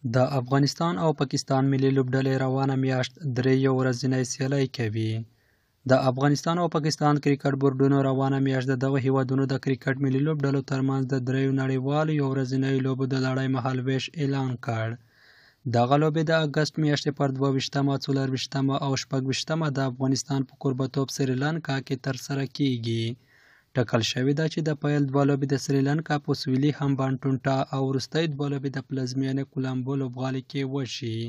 د افغانستان او پاکستان ملي لوبډلې روانه میاشت درې ورځنۍ سیالۍ کوي. د افغانستان او پاکستان کرکټ بورډونو روانه میاشت د دغه هیوادونو د کرکټ ملي لوبډلو ترمنځ د دریو نړیوالو ورځنیو لوبو د لړۍ مهالویش اعلان کړ. دغه لوبې د اګست میاشتې پر 22مه، 24مه او 26مه د افغانستان په کوربه‌توب سریلانکا کې ترسره کیږي. ټاکل شوې ده چې د پیل دوه لوبې د سریلانکا په سویلي همبانټوټا او وروستۍ دوه لوبې د پلازمېنې کولمبو لوبغالي کې وشي.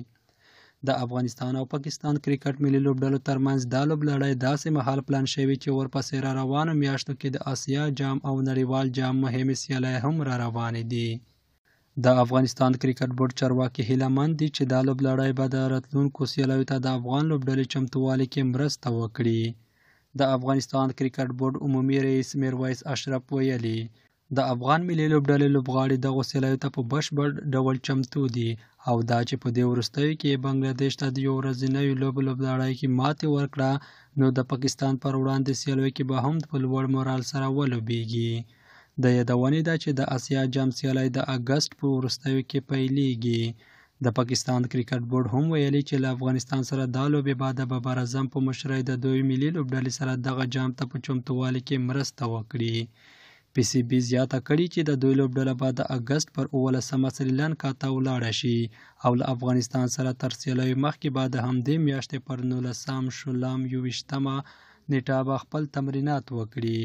د افغانستان او پاکستان کرکټ ملي لوبډلو ترمنځ دا لوبلړۍ داسې مهال پلان شوې چې ورپسې را روانو میاشتو کې د اسیا جام او نړیوال جام مهمې سیالۍ هم را روانې دي. د افغانستان کرکټ بورډ چارواکي هیله مند دي چې دا لوبلړۍ به د راتلونکو سیالیو ته د افغان لوبډلې چمتووالي کې مرسته وکړي. د افغانستان کرکټ بورډ عمومي رئیس میرویس اشرف ویلي، د افغان ملي لوبډلې لوبغاړي دغو سیالیو ته په بشپړ ډول چمتو دي او دا چې په دې وروستیو کې بنګلادیش ته د یو ورځنیو لوبو لوبلړۍ کې ماتې ورکړه، نو د پاکستان پر وړاندې سیالیو کې به هم په لوړ مورال سره ولوبېږي. د یادونې ده چې د اسیا جام سیالۍ د اګست په وروستیو کې پیلېږي. د پاکستان کرکټ بورډ هم ویلي چې له افغانستان سره دا لوبې به د بابر اعظم په مشرۍ د دوی ملي لوبډلې سره دغه جام ته په چمتووالي کې مرسته وکړي. پی سی بي زیاته کړې چې د دوی لوبډله به د اګست پر 19مه سریلانکا ته ولاړه شي او له افغانستان سره تر سیالیو مخکې به د همدې میاشتې پر 19 شلم 21مه نیټه به خپل تمرینات وکړي.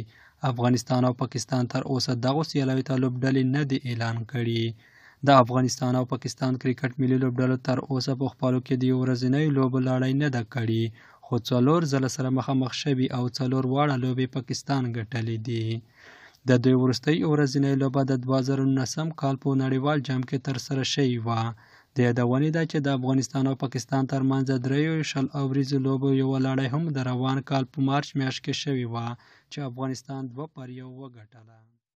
افغانستان او پاکستان تر اوسه دغو سیالیو ته لوبډلې نه دي اعلان کړي. د افغانستان او پاکستان کرکټ ملي لوبډلو تر اوسه په خپلو کې د یو ورځنیو لوبو لړۍ نه ده کړې، خو 4 ځله سره مخامخ شوي او 4 واړه لوبې پاکستان ګټلې دي. د دوی وروستۍ ورځنۍ لوبه د 2019 کال په نړیوال جام کې ترسره شوې وه. د یادونې ده چې د افغانستان او پاکستان ترمنځ د 23 اوریزو لوبو یوه لړۍ هم د روان کال په مارچ میاشت کې شوې وه چې افغانستان 2-1 وګټله.